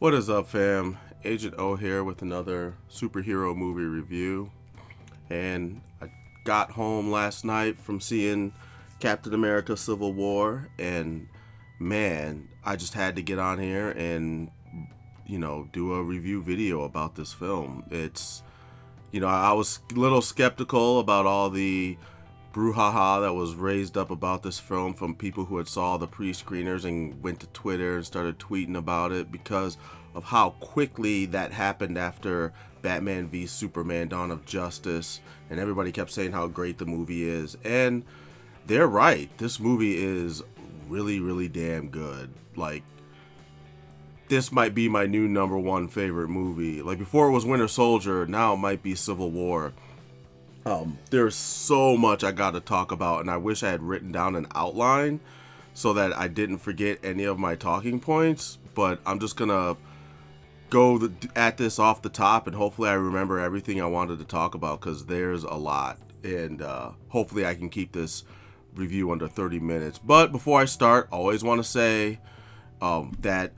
What is up, fam? Agent O here with another superhero movie review. And I got home last night from seeing Captain America Civil War, and man, I just had to get on here and, do a review video about this film. I was a little skeptical about all the brouhaha that was raised up about this film from people who had saw the pre-screeners and went to Twitter and started tweeting about it because of how quickly that happened after Batman v Superman: Dawn of Justice, and everybody kept saying how great the movie is. And they're right. This movie is really, really damn good. Like, this might be my new number one favorite movie. Like, before it was Winter Soldier, now it might be Civil War. There's so much I got to talk about, and I wish I had written down an outline so that I didn't forget any of my talking points. But I'm just gonna go at this off the top, and hopefully I remember everything I wanted to talk about, because there's a lot, and hopefully I can keep this review under 30 minutes. But before I start, I always want to say that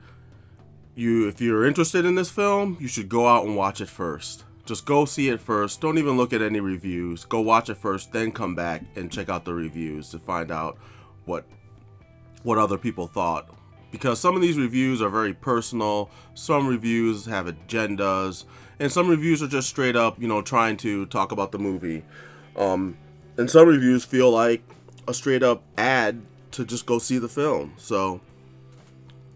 if you're interested in this film, you should go out and watch it first. Just go see it first. Don't even look at any reviews. Go watch it first, then come back and check out the reviews to find out what other people thought. Because some of these reviews are very personal. Some reviews have agendas, and some reviews are just straight up, trying to talk about the movie. And some reviews feel like a straight up ad to just go see the film. So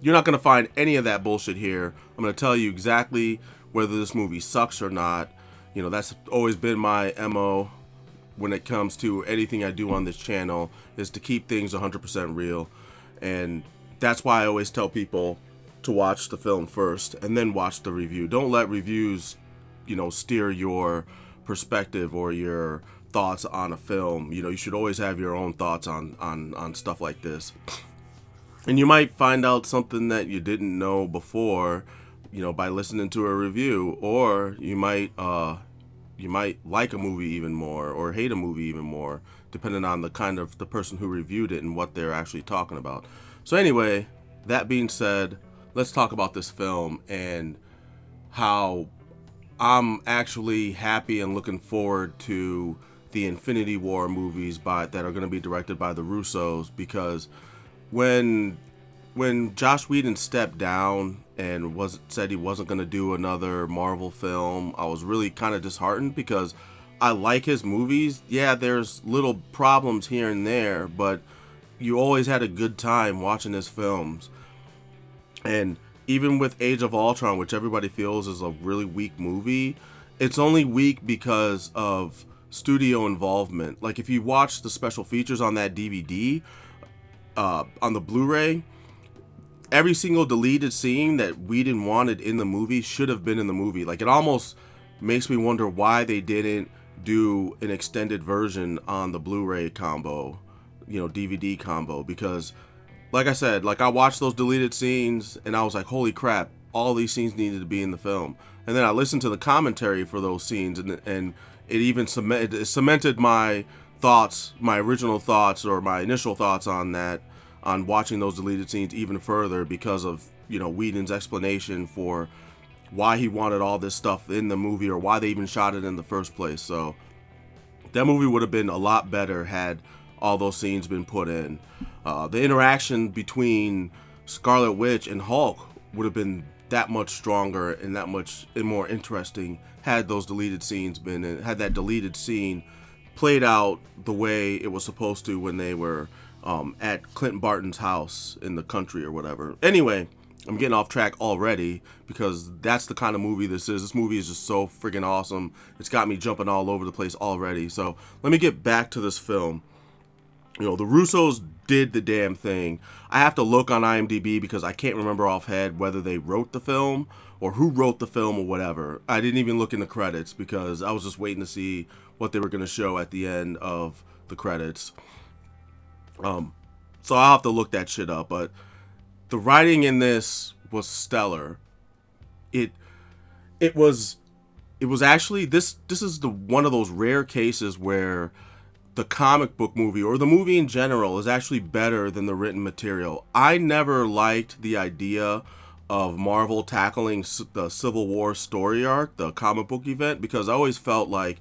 you're not going to find any of that bullshit here. I'm going to tell you exactly whether this movie sucks or not. That's always been my MO when it comes to anything I do on this channel, is to keep things 100% real. And that's why I always tell people to watch the film first and then watch the review. Don't let reviews, steer your perspective or your thoughts on a film. You should always have your own thoughts on stuff like this. And you might find out something that you didn't know before, by listening to a review, or you might like a movie even more or hate a movie even more, depending on the person who reviewed it and what they're actually talking about. So anyway, that being said, let's talk about this film and how I'm actually happy and looking forward to the Infinity War movies that are going to be directed by the Russos, because when Joss Whedon stepped down and said he wasn't going to do another Marvel film, I was really kind of disheartened, because I like his movies. Yeah, there's little problems here and there, but you always had a good time watching his films. And even with Age of Ultron, which everybody feels is a really weak movie, it's only weak because of studio involvement. Like, if you watch the special features on that DVD, on the Blu-ray, every single deleted scene that Whedon wanted in the movie should have been in the movie. Like, it almost makes me wonder why they didn't do an extended version on the Blu-ray combo, DVD combo, because like I said, I watched those deleted scenes and I was like, holy crap, all these scenes needed to be in the film. And then I listened to the commentary for those scenes, and it even cemented my thoughts, my original thoughts, or my initial thoughts on watching those deleted scenes even further, because of Whedon's explanation for why he wanted all this stuff in the movie, or why they even shot it in the first place. So that movie would have been a lot better had all those scenes been put in. The interaction between Scarlet Witch and Hulk would have been that much stronger and that much more interesting had those deleted scenes been in, had that deleted scene played out the way it was supposed to when they were at Clint Barton's house in the country or whatever. Anyway, I'm getting off track already, because that's the kind of movie this is. This movie is just so freaking awesome. It's got me jumping all over the place already. So let me get back to this film. The Russos did the damn thing. I have to look on IMDb because I can't remember offhand whether they wrote the film or who wrote the film or whatever. I didn't even look in the credits because I was just waiting to see what they were going to show at the end of the credits. So I'll have to look that shit up. But the writing in this was stellar. It was actually, this is one of those rare cases where the comic book movie, or the movie in general, is actually better than the written material. I never liked the idea of Marvel tackling the Civil War story arc, the comic book event, because I always felt like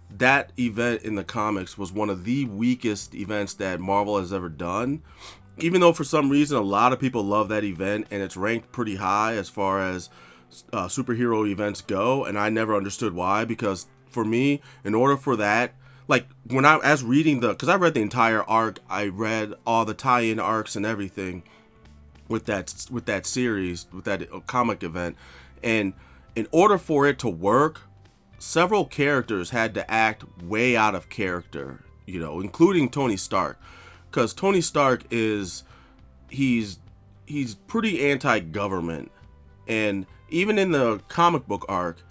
that event in the comics was one of the weakest events that Marvel has ever done. Even though for some reason a lot of people love that event and it's ranked pretty high as far as superhero events go, and I never understood why, because for me, in order for that, like when I as reading because I read the entire arc, I read all the tie-in arcs and everything with that series, with that comic event, and in order for it to work, several characters had to act way out of character, including Tony Stark, because Tony Stark he's pretty anti-government, and even in the comic book arc,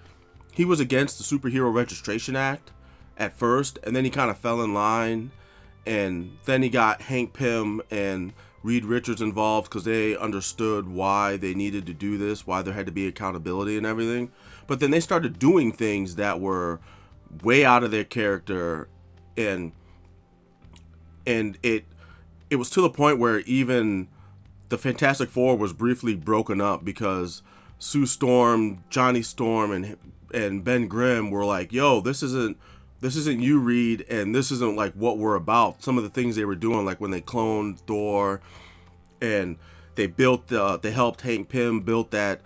he was against the Superhero Registration Act at first, and then he kind of fell in line, and then he got Hank Pym and Reed Richards involved because they understood why they needed to do this, why there had to be accountability and everything. But then they started doing things that were way out of their character, and it was to the point where even the Fantastic Four was briefly broken up because Sue Storm, Johnny Storm, and Ben Grimm were like, "Yo, this isn't you, Reed, and this isn't like what we're about." Some of the things they were doing, like when they cloned Thor, and they helped Hank Pym build that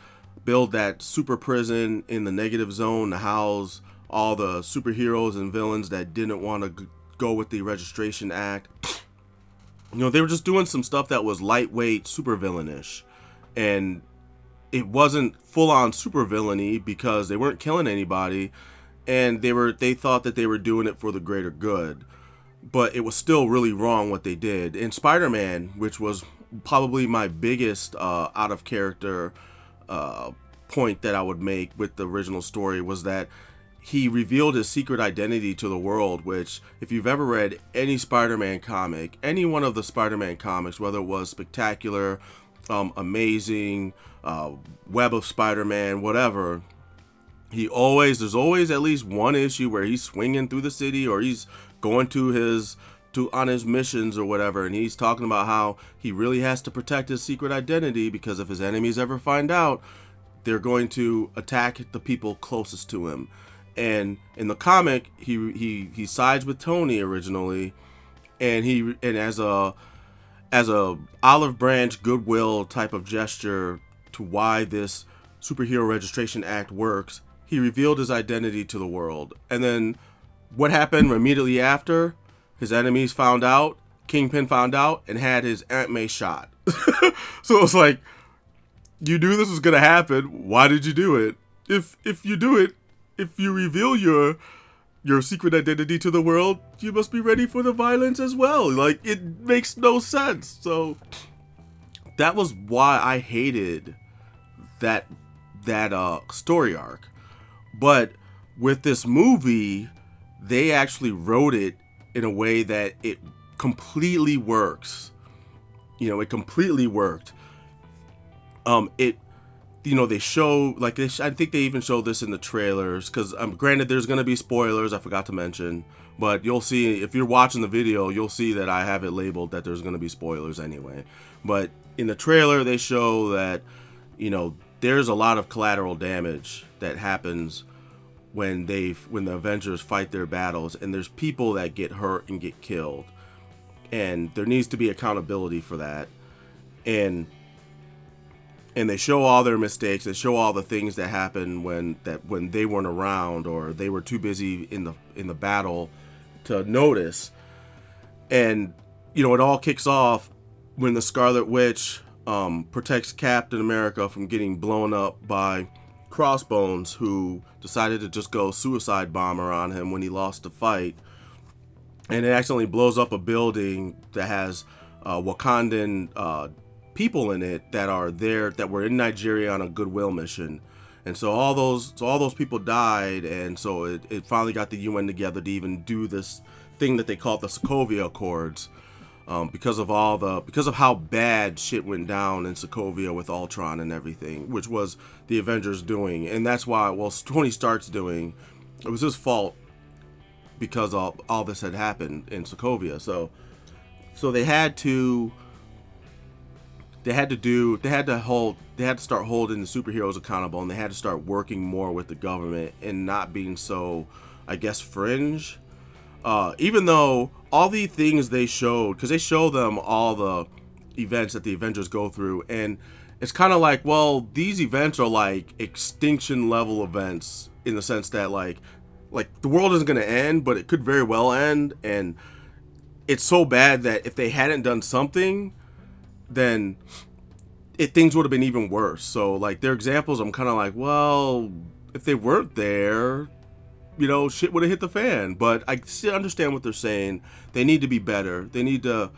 super prison in the Negative Zone to house all the superheroes and villains that didn't want to go with the Registration Act. They were just doing some stuff that was lightweight super villainish, and it wasn't full on super villainy because they weren't killing anybody, and they thought that they were doing it for the greater good, but it was still really wrong what they did. And Spider-Man, which was probably my biggest out of character point that I would make with the original story, was that he revealed his secret identity to the world, which, if you've ever read any Spider-Man comic, any one of the Spider-Man comics, whether it was Spectacular, Amazing, Web of Spider-Man, whatever, there's always at least one issue where he's swinging through the city, or he's going on his missions or whatever, and he's talking about how he really has to protect his secret identity, because if his enemies ever find out, they're going to attack the people closest to him. And in the comic, he sides with Tony originally, and as a olive branch goodwill type of gesture to why this Superhero Registration Act works, he revealed his identity to the world. And then what happened immediately after? His enemies found out, Kingpin found out, and had his Aunt May shot. So it was like, you knew this was gonna happen. Why did you do it? If you reveal your secret identity to the world, you must be ready for the violence as well. Like, it makes no sense. So that was why I hated that story arc. But with this movie, they actually wrote it in a way that it completely works. It completely worked. They show, like, I think they even showed this in the trailers, because granted, there's going to be spoilers, I forgot to mention, but you'll see, if you're watching the video, you'll see that I have it labeled that there's going to be spoilers anyway. But in the trailer, they show that, there's a lot of collateral damage that happens when the Avengers fight their battles, and there's people that get hurt and get killed, and there needs to be accountability for that. And they show all their mistakes. They show all the things that happened when they weren't around, or they were too busy in the battle to notice. And it all kicks off when the Scarlet Witch protects Captain America from getting blown up by Crossbones, who decided to just go suicide bomber on him when he lost the fight, and it accidentally blows up a building that has Wakandan people in it that were in Nigeria on a goodwill mission. And so all those people died, and so it finally got the UN together to even do this thing that they called the Sokovia Accords, because of how bad shit went down in Sokovia with Ultron and everything, which was the Avengers doing. And that's why, Tony Stark's doing, it was his fault because all this had happened in Sokovia. So they had to start holding the superheroes accountable, and they had to start working more with the government and not being so, I guess, fringe. Even though all the things they showed, because they show them all the events that the Avengers go through, and it's kind of like, well, these events are like extinction level events in the sense that like the world isn't going to end, but it could very well end, and it's so bad that if they hadn't done something, then things would have been even worse. So like their examples, I'm kind of like, well, if they weren't there, shit would have hit the fan. But I still understand what they're saying. They need to be better. They need to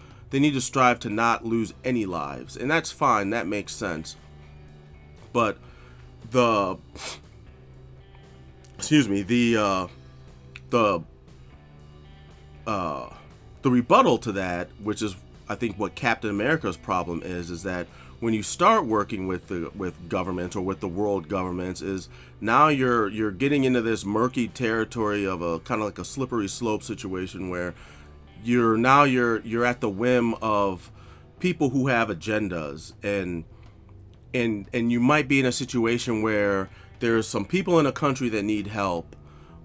strive to not lose any lives, and that's fine. That makes sense. But the rebuttal to that, which is I think what Captain America's problem is that when you start working with governments or with the world governments, is now you're getting into this murky territory of a kind of like a slippery slope situation where you're at the whim of people who have agendas, and you might be in a situation where there's some people in a country that need help,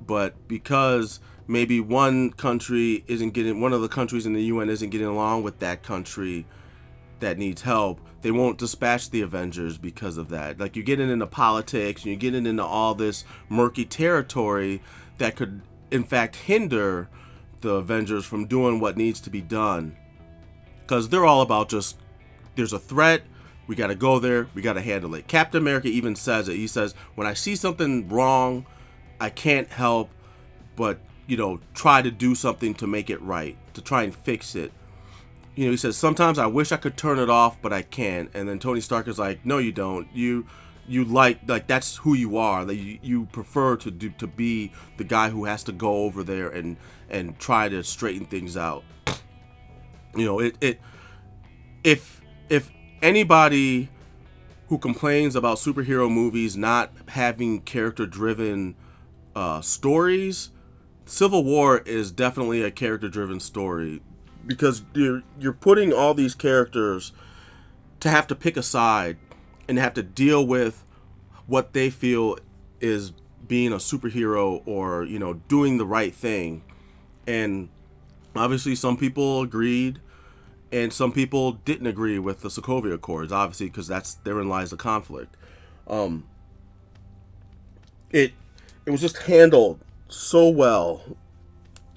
but because maybe one of the countries in the UN isn't getting along with that country that needs help, they won't dispatch the Avengers because of that. Like, you're getting into politics, and you're getting into all this murky territory that could, in fact, hinder the Avengers from doing what needs to be done. Because they're all about just, there's a threat, we got to go there, we got to handle it. Captain America even says it. He says, when I see something wrong, I can't help but, try to do something to make it right, to try and fix it. He says, sometimes I wish I could turn it off, but I can't. And then Tony Stark is like, no, you don't. You like that's who you are. That you prefer to be the guy who has to go over there and try to straighten things out. If anybody who complains about superhero movies not having character-driven stories, Civil War is definitely a character-driven story, because you're putting all these characters to have to pick a side and have to deal with what they feel is being a superhero or doing the right thing. And obviously some people agreed and some people didn't agree with the Sokovia Accords, obviously, because therein lies the conflict. It was just handled so well.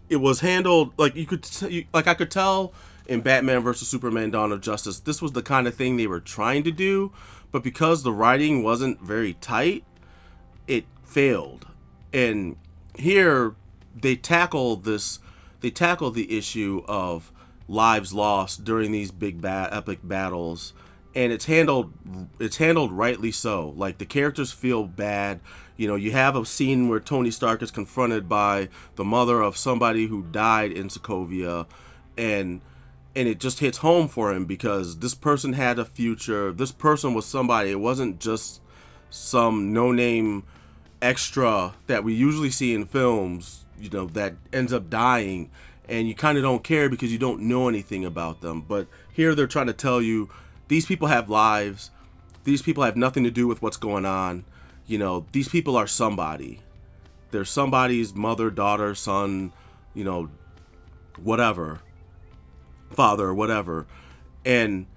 It was handled like I could tell in Batman vs Superman: Dawn of Justice, this was the kind of thing they were trying to do, but because the writing wasn't very tight, it failed. And here they tackle the issue of lives lost during these big epic battles, and it's handled rightly so. Like, the characters feel bad. You have a scene where Tony Stark is confronted by the mother of somebody who died in Sokovia, and it just hits home for him because this person had a future. This person was somebody. It wasn't just some no-name extra that we usually see in films, that ends up dying, and you kind of don't care because you don't know anything about them. But here they're trying to tell you, these people have lives. These people have nothing to do with what's going on. These people are somebody. They're somebody's mother, daughter, son, whatever, father, or whatever. And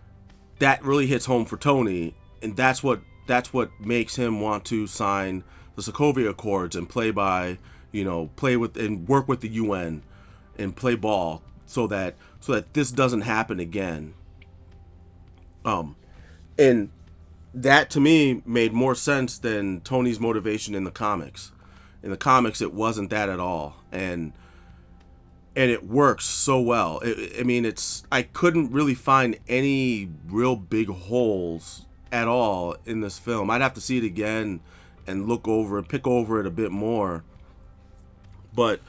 that really hits home for Tony, and that's what makes him want to sign the Sokovia Accords and play with and work with the UN and play ball so that this doesn't happen again. And that to me made more sense than Tony's motivation in the comics. In the comics, it wasn't that at all, and it works so well. I couldn't really find any real big holes at all in this film. I'd have to see it again and look over and pick over it a bit more, but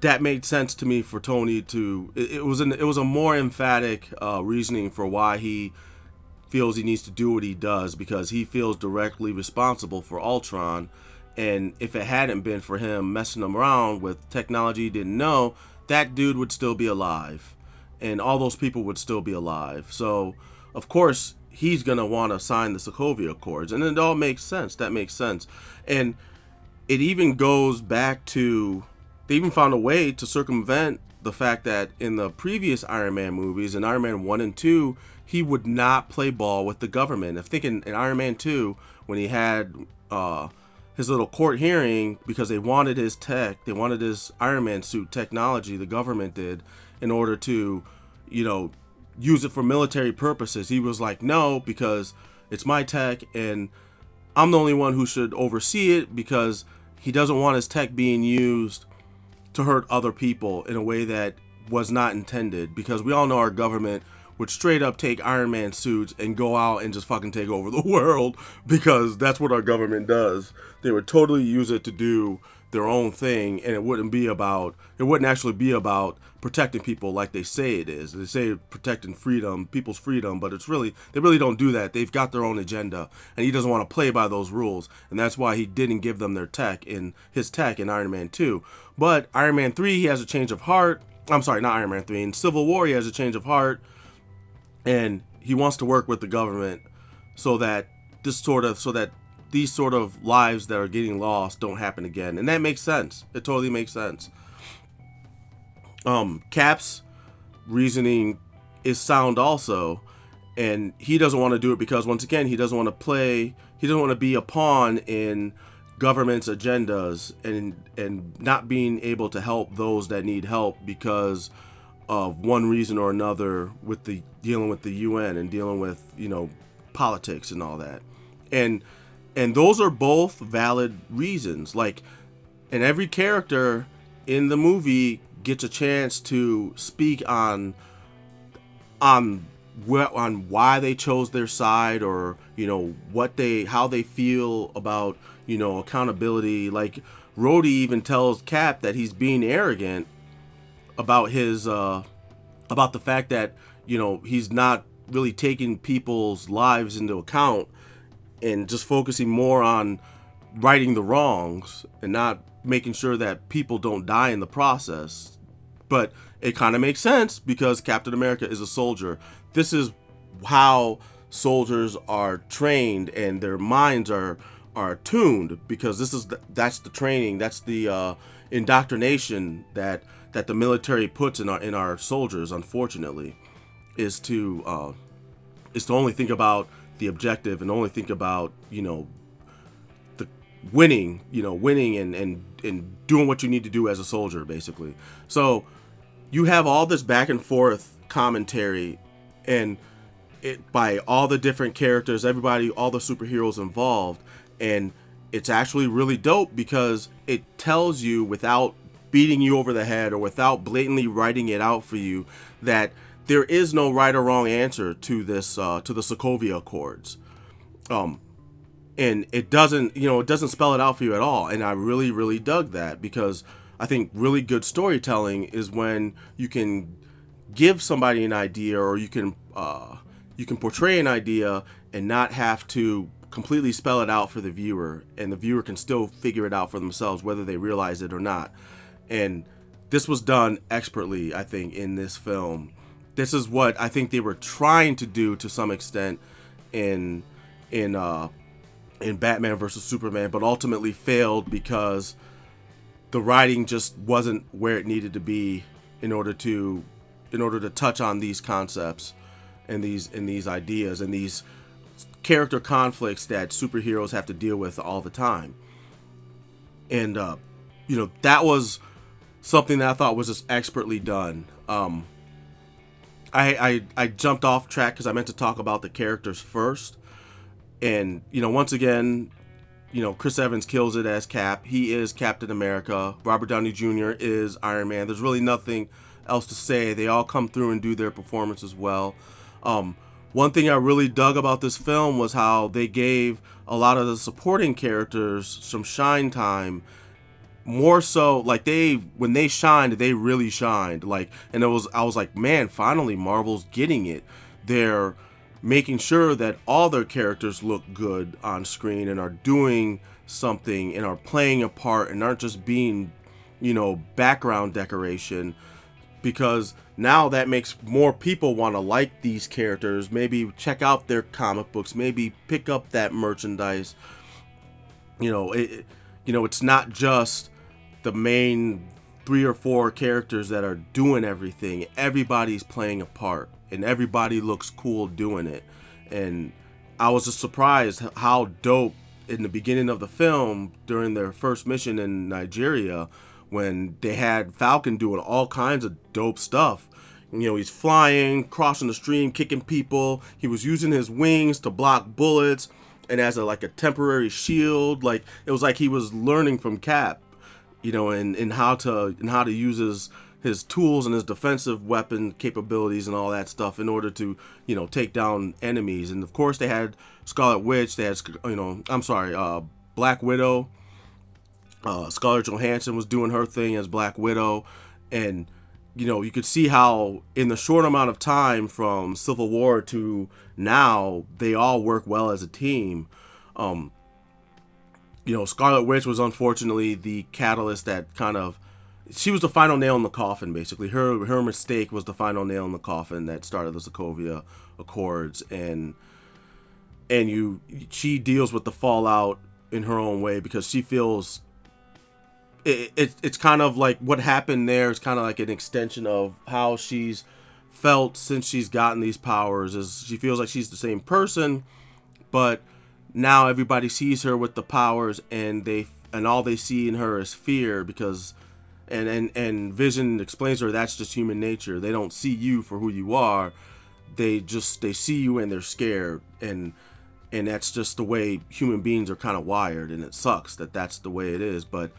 that made sense to me for Tony to. It was a more emphatic reasoning for why he feels he needs to do what he does, because he feels directly responsible for Ultron, and if it hadn't been for him messing around with technology he didn't know, that dude would still be alive, and all those people would still be alive. So of course he's gonna want to sign the Sokovia Accords, and it all makes sense. That makes sense, and it even goes back to, they even found a way to circumvent the fact that in the previous Iron Man movies, in Iron Man 1 and 2, he would not play ball with the government. I think in Iron Man 2, when he had his little court hearing, because they wanted his tech, they wanted his Iron Man suit technology, the government did, in order to, use it for military purposes. He was like, no, because it's my tech and I'm the only one who should oversee it, because he doesn't want his tech being used to hurt other people in a way that was not intended. Because we all know our government would straight up take Iron Man suits and go out and just fucking take over the world, because that's what our government does. They would totally use it to do their own thing, and it wouldn't actually be about protecting people like they say it is. They say protecting freedom, people's freedom, but they really don't do that. They've got their own agenda, and he doesn't want to play by those rules, and that's why he didn't give them his tech in Iron Man 2. But Iron Man 3, he has a change of heart. I'm sorry, not Iron Man 3. In Civil War, he has a change of heart, and he wants to work with the government so that these sort of lives that are getting lost don't happen again. And that makes sense. It totally makes sense. Cap's reasoning is sound also, and he doesn't want to do it because, once again, he doesn't want to be a pawn in government's agendas, and not being able to help those that need help because of one reason or another, with dealing with the UN and dealing with, politics and all that. And those are both valid reasons. Like, and every character in the movie gets a chance to speak on why they chose their side, or how they feel about accountability. Like, Rhodey even tells Cap that he's being arrogant about his about the fact that he's not really taking people's lives into account and just focusing more on righting the wrongs and not making sure that people don't die in the process. But it kind of makes sense, because Captain America is a soldier. This is how soldiers are trained, and their minds are tuned, because that's the training, that's the indoctrination that the military puts in our soldiers, unfortunately, is to only think about the objective, and only think about the winning and doing what you need to do as a soldier, basically. So you have all this back and forth commentary, and it by all the different characters, everybody, all the superheroes involved, and it's actually really dope, because it tells you, without beating you over the head or without blatantly writing it out for you, that there is no right or wrong answer to this, to the Sokovia Accords. And it doesn't spell it out for you at all. And I really, really dug that, because I think really good storytelling is when you can give somebody an idea, or you can portray an idea and not have to completely spell it out for the viewer, and the viewer can still figure it out for themselves, whether they realize it or not. And this was done expertly, I think, in this film. This is what I think they were trying to do to some extent in Batman vs Superman, but ultimately failed, because the writing just wasn't where it needed to be in order to touch on these concepts and these ideas and these character conflicts that superheroes have to deal with all the time. And that was something that I thought was just expertly done. I jumped off track because I meant to talk about the characters first. And, once again, Chris Evans kills it as Cap. He is Captain America. Robert Downey Jr. is Iron Man. There's really nothing else to say. They all come through and do their performances well. One thing I really dug about this film was how they gave a lot of the supporting characters some shine time. More so, like, when they shined, they really shined. Like, and I was like, man, finally Marvel's getting it. They're making sure that all their characters look good on screen and are doing something and are playing a part and aren't just being, background decoration. because now that makes more people want to like these characters, maybe check out their comic books, maybe pick up that merchandise. It's not just the main 3 or 4 characters that are doing everything. Everybody's playing a part, and everybody looks cool doing it. And I was just surprised how dope in the beginning of the film, during their first mission in Nigeria, when they had Falcon doing all kinds of dope stuff. He's flying, crossing the stream, kicking people. He was using his wings to block bullets, and as a temporary shield. Like, it was like he was learning from Cap, and how to use his tools and his defensive weapon capabilities and all that stuff in order to, take down enemies. And of course they had Scarlet Witch, they had, Black Widow. Scarlett Johansson was doing her thing as Black Widow, and you could see how in the short amount of time from Civil War to now, they all work well as a team. Scarlet Witch was unfortunately the catalyst that she was the final nail in the coffin, basically. Her mistake was the final nail in the coffin that started the Sokovia Accords, and she deals with the fallout in her own way, because she feels it's kind of like what happened there is kind of like an extension of how she's felt since she's gotten these powers. Is she feels like she's the same person, but now everybody sees her with the powers, and all they see in her is fear, because and Vision explains to her that's just human nature. They don't see you for who you are. They see you and they're scared, and that's just the way human beings are kind of wired, and it sucks that that's the way it is. But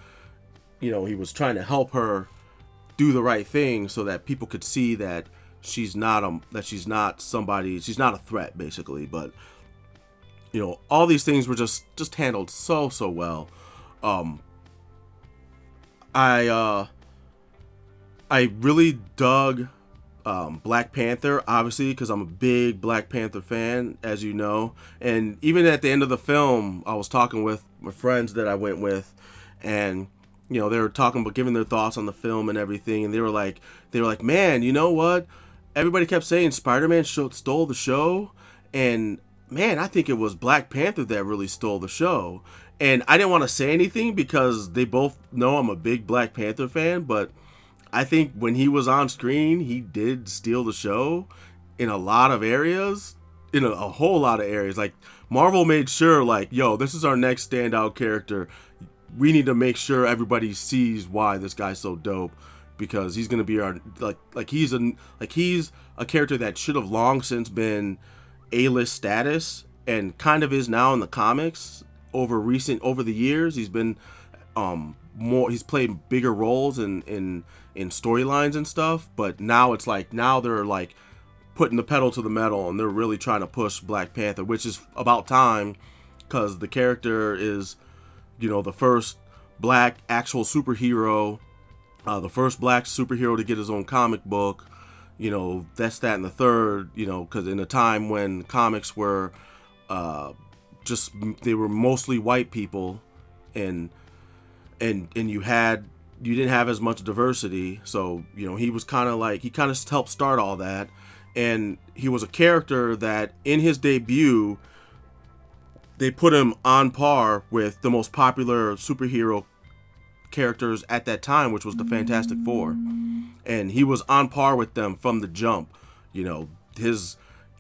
he was trying to help her do the right thing so that people could see that she's not a threat, basically. But all these things were just handled so well. I really dug Black Panther, obviously, because I'm a big Black Panther fan, as you know. And even at the end of the film, I was talking with my friends that I went with, and they were talking about giving their thoughts on the film and everything, and they were like, man, you know what? Everybody kept saying Spider-Man stole the show, and man, I think it was Black Panther that really stole the show. And I didn't want to say anything because they both know I'm a big Black Panther fan, but I think when he was on screen, he did steal the show in a lot of areas, in a whole lot of areas. Like, Marvel made sure, yo, this is our next standout character. We need to make sure everybody sees why this guy's so dope, because he's gonna be our he's a character that should have long since been A-list status, and kind of is now in the comics. Over the years, he's been he's played bigger roles in storylines and stuff, but now it's now they're putting the pedal to the metal, and they're really trying to push Black Panther, which is about time, because the character is the first black actual superhero, the first black superhero to get his own comic book. That's that and the third, because in a time when comics were they were mostly white people, and you didn't have as much diversity. So he was kind of helped start all that, and he was a character that in his debut they put him on par with the most popular superhero characters at that time, which was the Fantastic Four, and he was on par with them from the jump.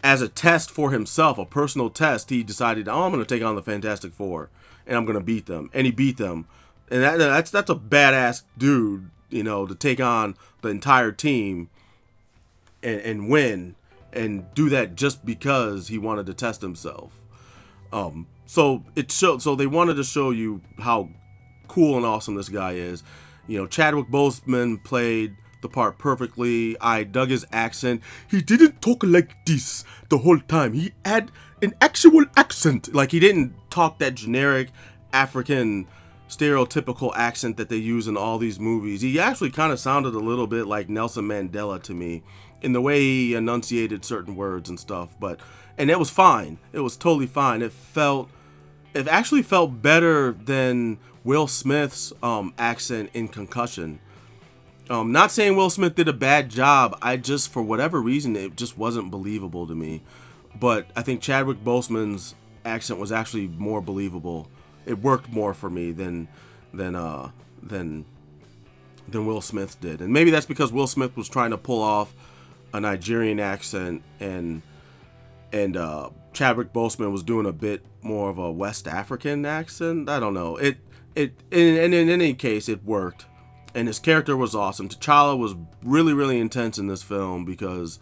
As a test for himself, a personal test, he decided, I'm going to take on the Fantastic Four, and I'm going to beat them. And he beat them. And that's a badass dude, to take on the entire team and win, and do that just because he wanted to test himself. So they wanted to show you how cool and awesome this guy is. Chadwick Boseman played the part perfectly. I dug his accent. He didn't talk like this the whole time. He had an actual accent. He didn't talk that generic African stereotypical accent that they use in all these movies. He actually kind of sounded a little bit like Nelson Mandela to me in the way he enunciated certain words and stuff. And it was fine. It was totally fine. It actually felt better than Will Smith's accent in Concussion. Not saying Will Smith did a bad job. I just, for whatever reason, it just wasn't believable to me. But I think Chadwick Boseman's accent was actually more believable. It worked more for me than uh than than Will Smith did. And maybe that's because Will Smith was trying to pull off a Nigerian accent, and Chadwick Boseman was doing a bit more of a West African accent. I don't know. In any case, it worked, and his character was awesome. T'Challa was really, really intense in this film because,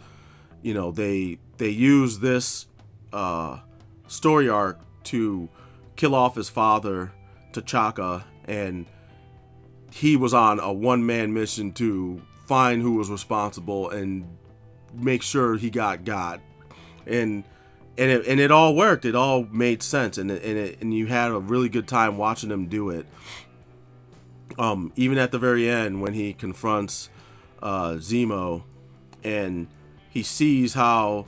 they used this story arc to kill off his father, T'Chaka, and he was on a one-man mission to find who was responsible and make sure he got. And it all worked. It all made sense, and you had a really good time watching him do it. Even at the very end when he confronts Zemo, and he sees how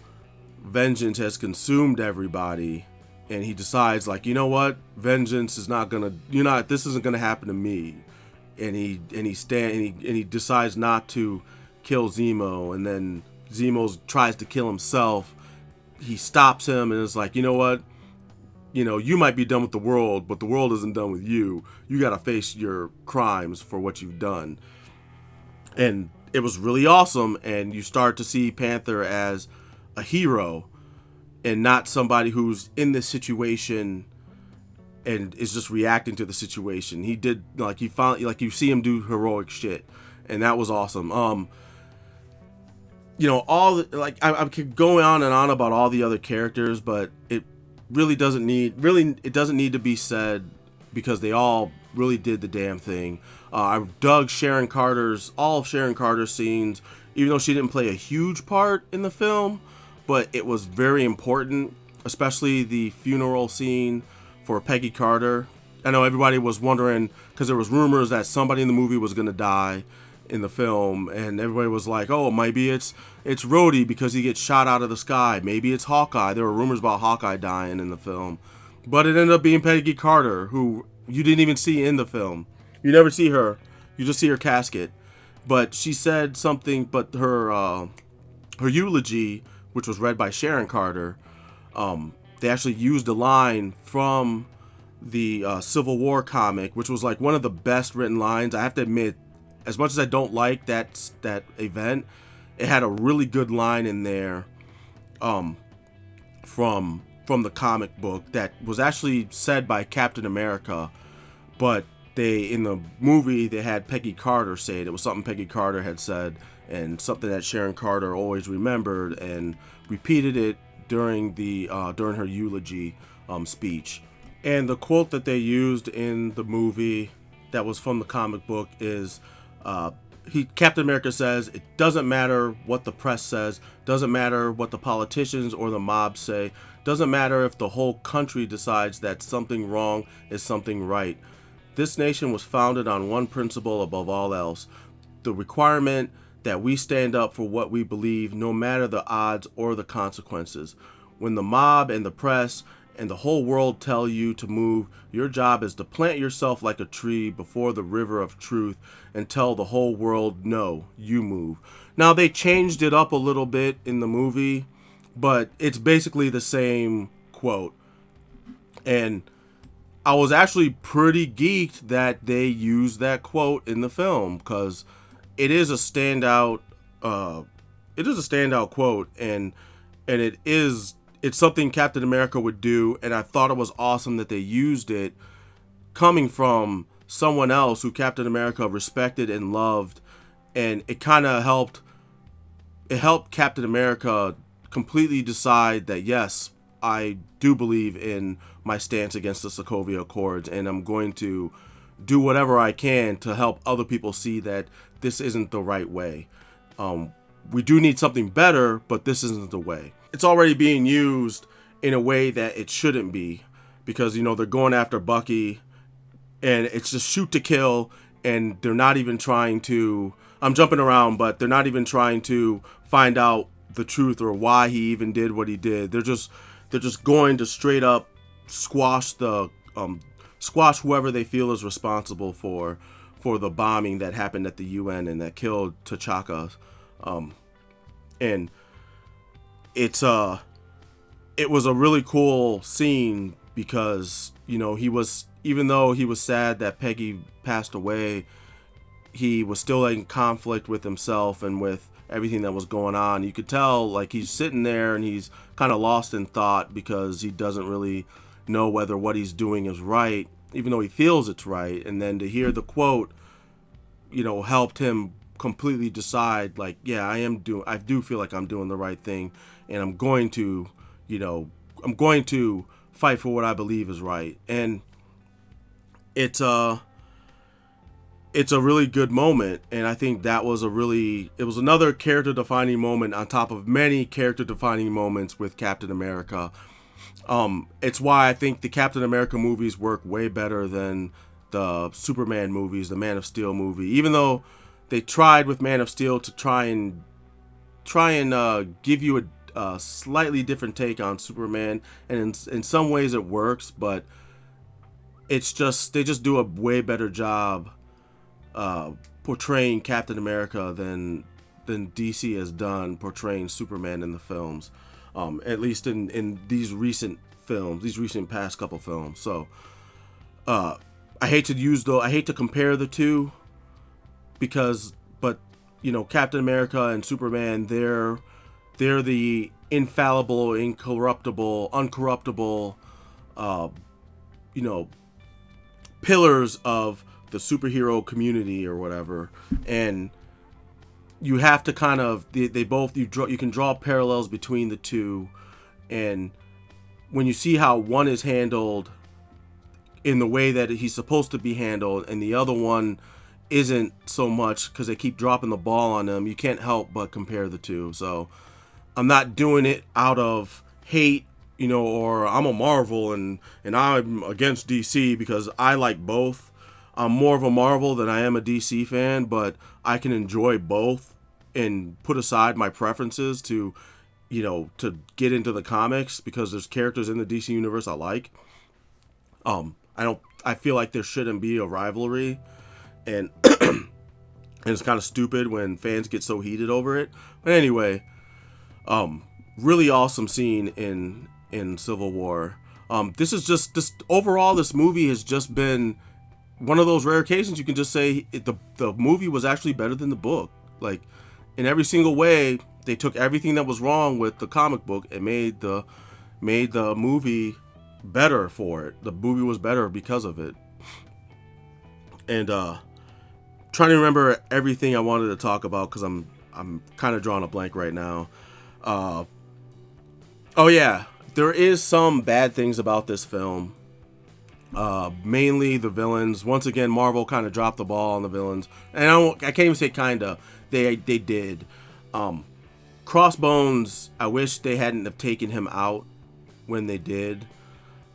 vengeance has consumed everybody, and he decides, like, you know what, vengeance is not gonna, this isn't gonna happen to me, and he decides not to kill Zemo, and then Zemo tries to kill himself. He stops him and is like, you know what, you might be done with the world, but the world isn't done with you. You gotta face your crimes for what you've done. And it was really awesome, and you start to see Panther as a hero and not somebody who's in this situation and is just reacting to the situation. He did, you see him do heroic shit, and that was awesome. I could go on and on about all the other characters, but it doesn't need to be said because they all really did the damn thing. I dug all of Sharon Carter's scenes, even though she didn't play a huge part in the film, but it was very important, especially the funeral scene for Peggy Carter. I know everybody was wondering, because there was rumors that somebody in the movie was going to die in the film, and everybody was like, oh, maybe it's Rhodey because he gets shot out of the sky. Maybe it's Hawkeye. There were rumors about Hawkeye dying in the film. But it ended up being Peggy Carter, who you didn't even see in the film. You never see her. You just see her casket. But she said something, but her eulogy, which was read by Sharon Carter, they actually used a line from the Civil War comic, which was like one of the best written lines. I have to admit, as much as I don't like that event, it had a really good line in there from the comic book that was actually said by Captain America, but in the movie they had Peggy Carter say it. It was something Peggy Carter had said, and something that Sharon Carter always remembered and repeated it during her eulogy speech. And the quote that they used in the movie that was from the comic book is, Captain America says, it doesn't matter what the press says, doesn't matter what the politicians or the mob say, doesn't matter if the whole country decides that something wrong is something right. This nation was founded on one principle above all else, the requirement that we stand up for what we believe, no matter the odds or the consequences. When the mob and the press and the whole world tell you to move, your job is to plant yourself like a tree before the river of truth and tell the whole world, no, you move. Now, they changed it up a little bit in the movie, but it's basically the same quote. And I was actually pretty geeked that they used that quote in the film, because it is a standout quote, and it's something Captain America would do, and I thought it was awesome that they used it coming from someone else who Captain America respected and loved, and it kind of helped Captain America completely decide that, yes, I do believe in my stance against the Sokovia Accords, and I'm going to do whatever I can to help other people see that this isn't the right way. We do need something better, but this isn't the way. It's already being used in a way that it shouldn't be, because, they're going after Bucky, and it's just shoot to kill, and they're not even trying to, I'm jumping around, but they're not even trying to find out the truth or why he even did what he did. They're just going to straight up squash whoever they feel is responsible for for the bombing that happened at the UN and that killed T'Chaka. And it was a really cool scene because, you know, even though he was sad that Peggy passed away, he was still in conflict with himself and with everything that was going on. You could tell, like, he's sitting there and he's kind of lost in thought because he doesn't really know whether what he's doing is right, even though he feels it's right. And then to hear the quote, you know, helped him completely decide, like, yeah, I do feel like I'm doing the right thing, and I'm going to fight for what I believe is right. And it's a really good moment, and I think it was another character defining moment on top of many character defining moments with Captain America. It's why I think the Captain America movies work way better than the Superman movies, the Man of Steel movie, even though they tried with Man of Steel to try and give you a slightly different take on Superman, and in some ways it works, but they just do a way better job portraying Captain America than DC has done portraying Superman in the films, at least in these recent past couple films. So I hate to compare the two, but you know, Captain America and Superman, they're the infallible, incorruptible, uncorruptible, you know, pillars of the superhero community or whatever. And you have to kind of, you can draw parallels between the two. And when you see how one is handled in the way that he's supposed to be handled, and the other one isn't so much because they keep dropping the ball on them, you can't help but compare the two. So I'm not doing it out of hate, you know, or I'm a Marvel and I'm against DC, because I like both. I'm more of a Marvel than I am a DC fan, but I can enjoy both and put aside my preferences to get into the comics, because there's characters in the DC universe I like. I feel like there shouldn't be a rivalry, and and it's kind of stupid when fans get so heated over it. But anyway, really awesome scene in Civil War. This movie has just been one of those rare occasions you can just say the movie was actually better than the book. Like, in every single way, they took everything that was wrong with the comic book and made the movie better for it. The movie was better because of it. And trying to remember everything I wanted to talk about, because I'm kind of drawing a blank right now. Oh yeah, there is some bad things about this film. Mainly the villains. Once again, Marvel kind of dropped the ball on the villains, and I can't even say kinda. They did. Crossbones, I wish they hadn't have taken him out when they did.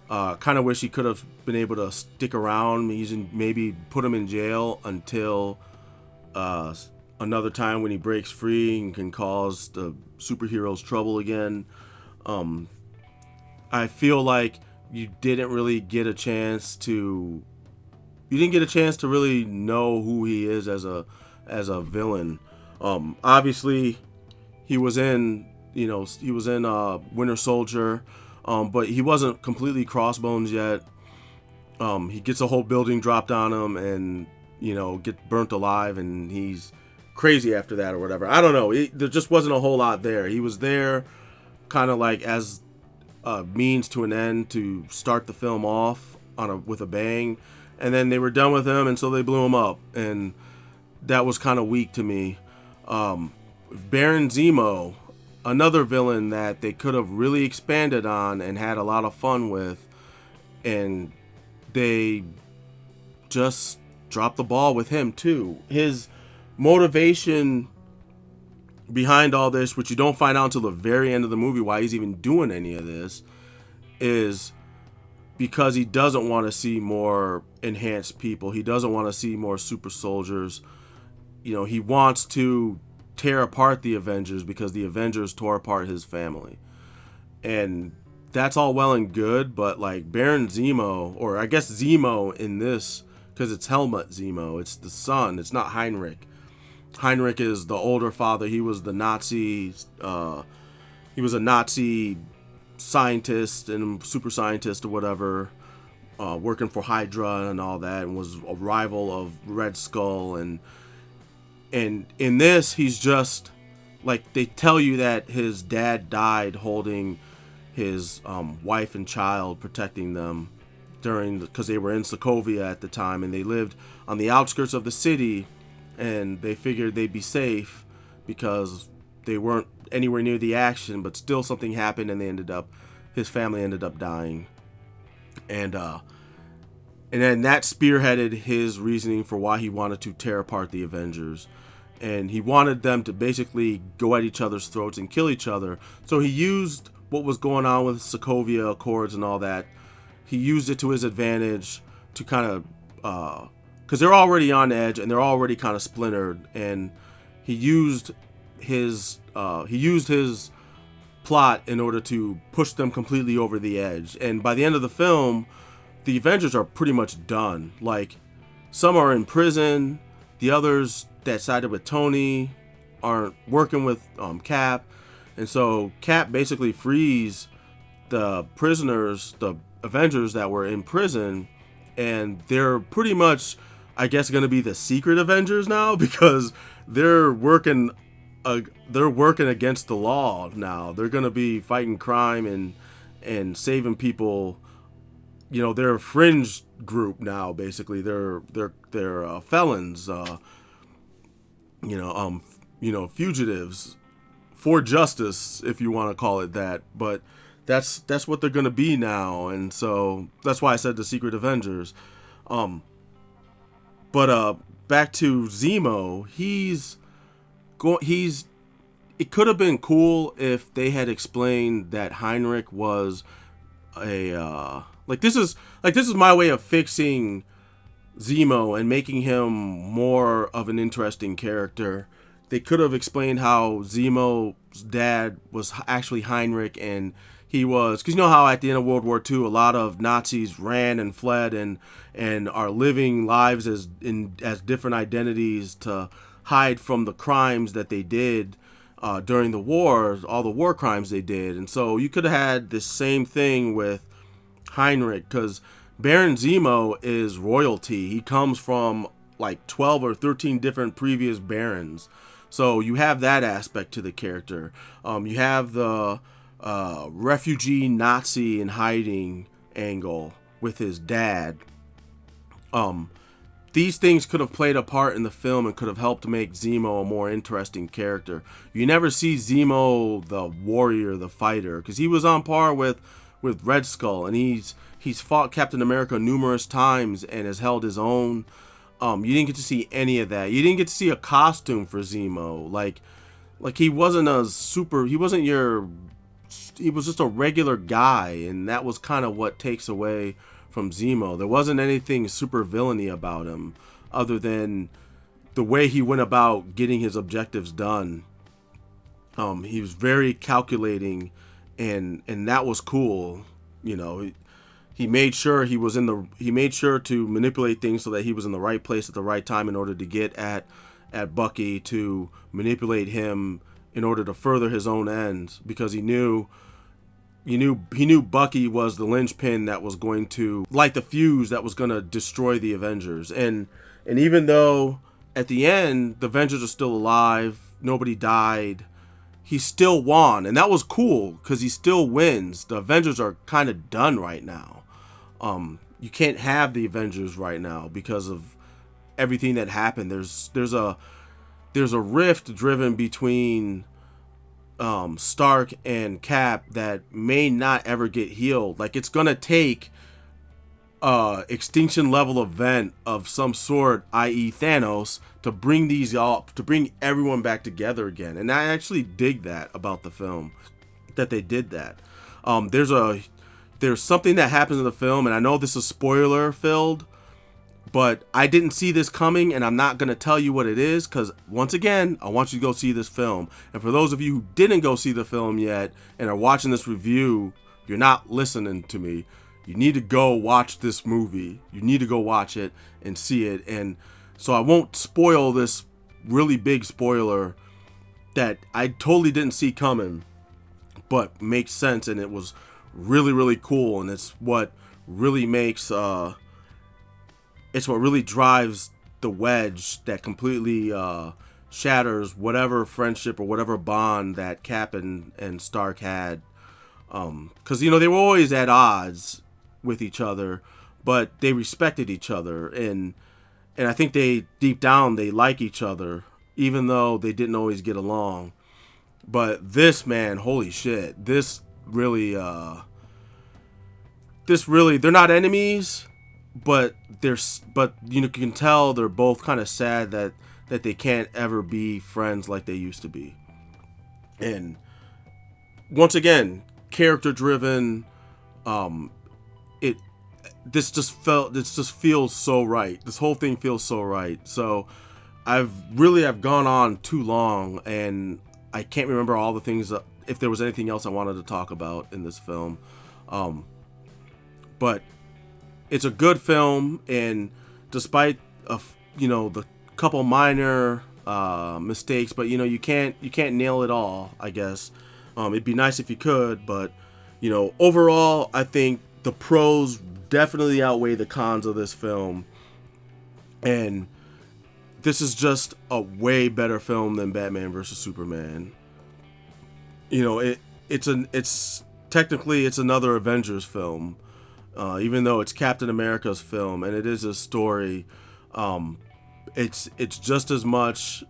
Kind of wish he could have been able to stick around, maybe put him in jail until another time when he breaks free and can cause the superheroes trouble again. I feel like you didn't get a chance to really know who he is as a villain. Obviously he was in Winter Soldier, but he wasn't completely Crossbones yet. He gets a whole building dropped on him and, you know, get burnt alive, and he's crazy after that or whatever. I don't know. There just wasn't a whole lot there. He was there kind of like as a means to an end to start the film off with a bang, and then they were done with him, and so they blew him up, and that was kind of weak to me. Baron Zemo, another villain that they could have really expanded on and had a lot of fun with, and they just dropped the ball with him too. His motivation behind all this, which you don't find out until the very end of the movie, why he's even doing any of this, is because he doesn't want to see more enhanced people. He doesn't want to see more super soldiers. You know, he wants to tear apart the Avengers because the Avengers tore apart his family. And that's all well and good, but like Baron Zemo, or I guess Zemo in this because it's Helmut Zemo. It's the son. It's not Heinrich. Heinrich is the older father. He was the Nazi. He was a Nazi scientist and super scientist or whatever, working for Hydra and all that, and was a rival of Red Skull. And in this, he's just like, they tell you that his dad died holding his wife and child, protecting them because they were in Sokovia at the time, and they lived on the outskirts of the city, and they figured they'd be safe because they weren't anywhere near the action, but still something happened, and his family ended up dying. And then that spearheaded his reasoning for why he wanted to tear apart the Avengers. And he wanted them to basically go at each other's throats and kill each other. So he used what was going on with Sokovia Accords and all that. He used it to his advantage to kind of, because they're already on edge and they're already kind of splintered. And he used his plot in order to push them completely over the edge. And by the end of the film, the Avengers are pretty much done. Like, some are in prison, the others that sided with Tony aren't working with Cap, and so Cap basically frees the prisoners, the Avengers that were in prison, and they're pretty much, I guess, going to be the secret Avengers now, because they're working against the law now. They're going to be fighting crime and saving people. You know, they're a fringe group now. Basically, they're felons. Fugitives for justice, if you want to call it that. But that's what they're going to be now, and so that's why I said the Secret Avengers. But back to Zemo, it could have been cool if they had explained that Heinrich was this is my way of fixing Zemo and making him more of an interesting character. They could have explained how Zemo's dad was actually Heinrich, and he was, because you know how at the end of World War II, a lot of Nazis ran and fled and are living lives as different identities to hide from the crimes that they did during the war, all the war crimes they did. And so you could have had this same thing with Heinrich, because Baron Zemo is royalty. He comes from like 12 or 13 different previous barons. So you have that aspect to the character. You have the refugee Nazi in hiding angle with his dad. These things could have played a part in the film and could have helped to make Zemo a more interesting character. You never see Zemo the warrior, the fighter, because he was on par with Red Skull, and he's fought Captain America numerous times and has held his own. You didn't get to see any of that. You didn't get to see a costume for Zemo. Like he wasn't he was just a regular guy, and that was kind of what takes away from Zemo. There wasn't anything super villainy about him other than the way he went about getting his objectives done. He was very calculating, and that was cool. You know, he made sure to manipulate things so that he was in the right place at the right time in order to get at Bucky, to manipulate him in order to further his own ends, because he knew Bucky was the linchpin that was going to light the fuse that was going to destroy the Avengers. And even though at the end the Avengers are still alive, nobody died, he still won, and that was cool because he still wins. The Avengers are kind of done right now. You can't have the Avengers right now because of everything that happened. There's a rift driven between Stark and Cap that may not ever get healed. Like, it's gonna take extinction level event of some sort, i.e. Thanos, to bring everyone back together again. And I actually dig that about the film, that they did that. There's something that happens in the film, and I know this is spoiler filled, but I didn't see this coming, and I'm not going to tell you what it is, because once again, I want you to go see this film. And for those of you who didn't go see the film yet and are watching this review, you're not listening to me. you need to go watch this movie. You need to go watch it and see it. And so I won't spoil this really big spoiler that I totally didn't see coming, but makes sense, and it was really, really cool. And it's what really makes it's what really drives the wedge that completely shatters whatever friendship or whatever bond that Cap and Stark had. Because, they were always at odds with each other, but they respected each other. And I think deep down, they like each other, even though they didn't always get along. But this, man, holy shit, this really, they're not enemies, but you can tell they're both kind of sad that they can't ever be friends like they used to be. And once again, character driven. This just feels so right. This whole thing feels so right. So I've gone on too long, and I can't remember all the things if there was anything else I wanted to talk about in this film. But it's a good film, and despite the couple minor mistakes, but you can't nail it all, I guess. It'd be nice if you could, but overall, I think the pros definitely outweigh the cons of this film, and this is just a way better film than Batman vs Superman. It's technically it's another Avengers film, even though it's Captain America's film, and it is a story. It's just as much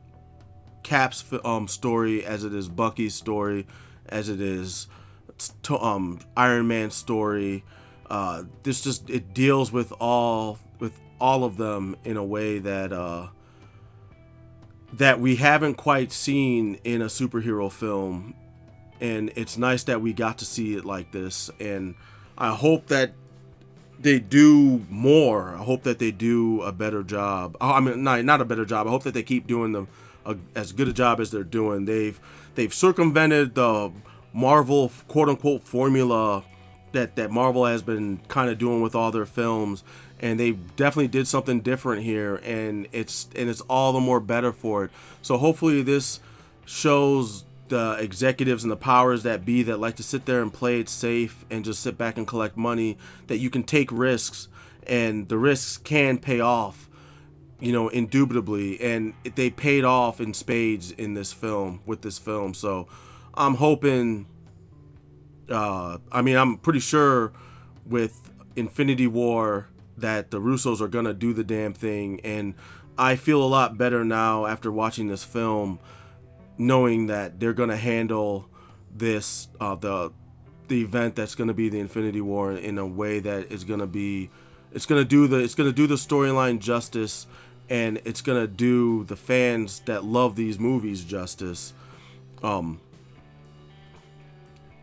Cap's story as it is Bucky's story, as it is Iron Man's story. It deals with all of them in a way that we haven't quite seen in a superhero film, and it's nice that we got to see it like this. And I hope that they do more. I hope that they do a better job. I mean, not a better job. I hope that they keep doing as good a job as they're doing. They've circumvented the Marvel quote unquote formula that Marvel has been kind of doing with all their films, and they definitely did something different here, and it's all the more better for it. So hopefully this shows the executives and the powers that be that like to sit there and play it safe and just sit back and collect money, that you can take risks, and the risks can pay off, indubitably, and they paid off in spades in this film with this film. So I'm hoping, I'm pretty sure with Infinity War that the Russos are gonna do the damn thing, and I feel a lot better now after watching this film, knowing that they're gonna handle this the event that's gonna be the Infinity War in a way that is gonna be, it's gonna do the storyline justice, and it's gonna do the fans that love these movies justice.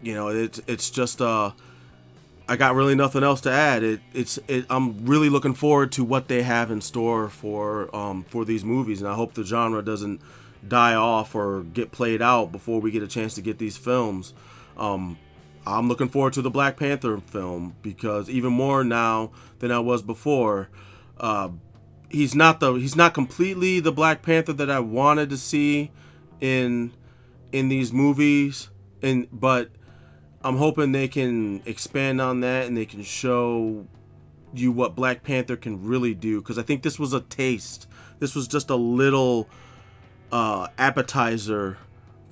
It's just I got really nothing else to add. I'm really looking forward to what they have in store for these movies, and I hope the genre doesn't die off or get played out before we get a chance to get these films. I'm looking forward to the Black Panther film, because even more now than I was before. He's not completely the Black Panther that I wanted to see in these movies, but I'm hoping they can expand on that and they can show you what Black Panther can really do, because I think this was a taste. This was just a little appetizer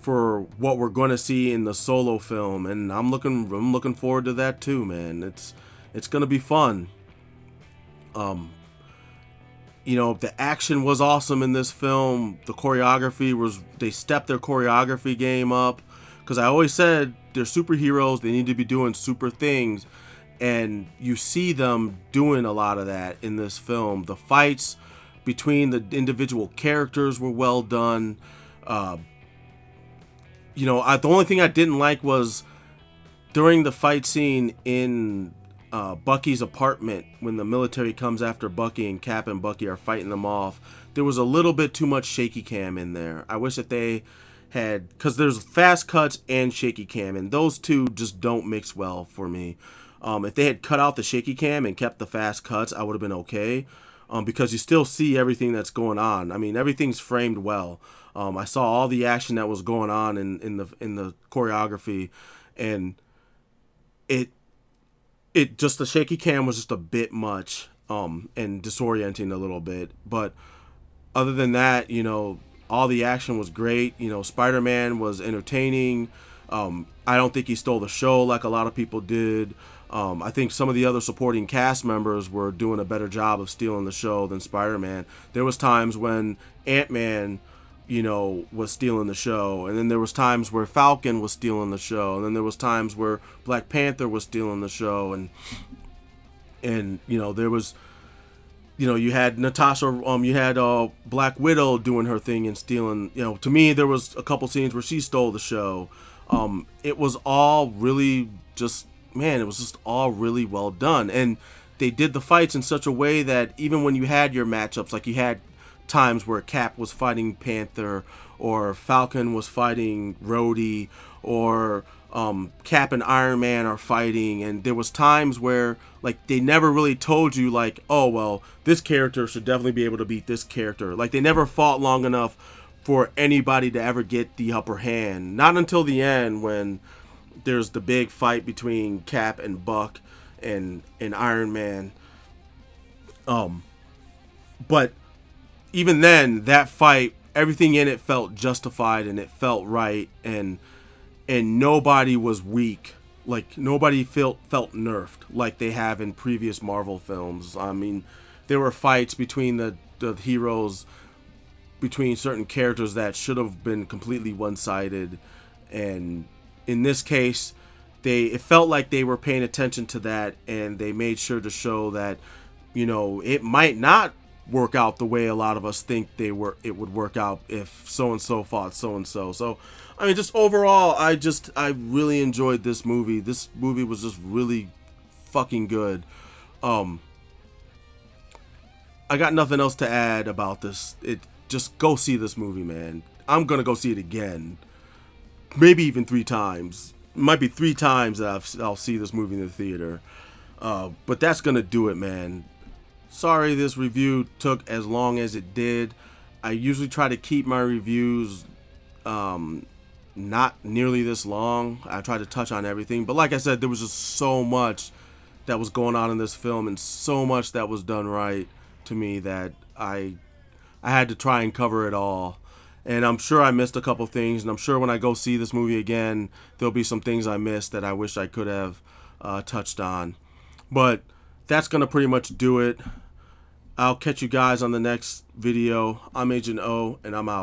for what we're going to see in the Solo film, and I'm looking forward to that too, man. It's going to be fun. The action was awesome in this film. The choreography they stepped their choreography game up, because I always said they're superheroes, they need to be doing super things, and you see them doing a lot of that in this film. The fights between the individual characters were well done. The only thing I didn't like was during the fight scene in Bucky's apartment, when the military comes after Bucky and Cap and Bucky are fighting them off. There was a little bit too much shaky cam in there. I wish that they had, because there's fast cuts and shaky cam, and those two just don't mix well for me. If they had cut out the shaky cam and kept the fast cuts, I would have been okay. Because you still see everything that's going on. I mean, everything's framed well. I saw all the action that was going on in the choreography, and it just, the shaky cam was just a bit much, and disorienting a little bit. But other than that, all the action was great. Spider-Man was entertaining. I don't think he stole the show like a lot of people did. I think some of the other supporting cast members were doing a better job of stealing the show than Spider-Man. There was times when Ant-Man, was stealing the show, and then there was times where Falcon was stealing the show, and then there was times where Black Panther was stealing the show, and there was, you had Natasha, you had Black Widow doing her thing and stealing. To me, there was a couple scenes where she stole the show. It was all really just, man, it was just all really well done. And they did the fights in such a way that even when you had your matchups, like you had times where Cap was fighting Panther, or Falcon was fighting Rhodey, or Cap and Iron Man are fighting, and there was times where, like, they never really told you, like, oh, well, this character should definitely be able to beat this character. Like, they never fought long enough for anybody to ever get the upper hand. Not until the end, when there's the big fight between Cap and Buck and Iron Man. But even then, that fight, everything in it felt justified and it felt right, and nobody was weak. Like, nobody felt nerfed like they have in previous Marvel films. I mean, there were fights between the heroes, between certain characters, that should have been completely one-sided, and in this case, it felt like they were paying attention to that, and they made sure to show that, it might not work out the way a lot of us think it would work out if so-and-so fought so-and-so. So, I mean, just overall, I really enjoyed this movie. This movie was just really fucking good. I got nothing else to add about this. Just go see this movie, man. I'm gonna go see it again. Maybe even 3 times. It might be 3 times that I'll see this movie in the theater. But that's gonna do it, man. Sorry this review took as long as it did. I usually try to keep my reviews not nearly this long. I try to touch on everything. But like I said, there was just so much that was going on in this film, and so much that was done right to me, that I had to try and cover it all. And I'm sure I missed a couple things, and I'm sure when I go see this movie again, there'll be some things I missed that I wish I could have touched on. But that's going to pretty much do it. I'll catch you guys on the next video. I'm Agent O, and I'm out.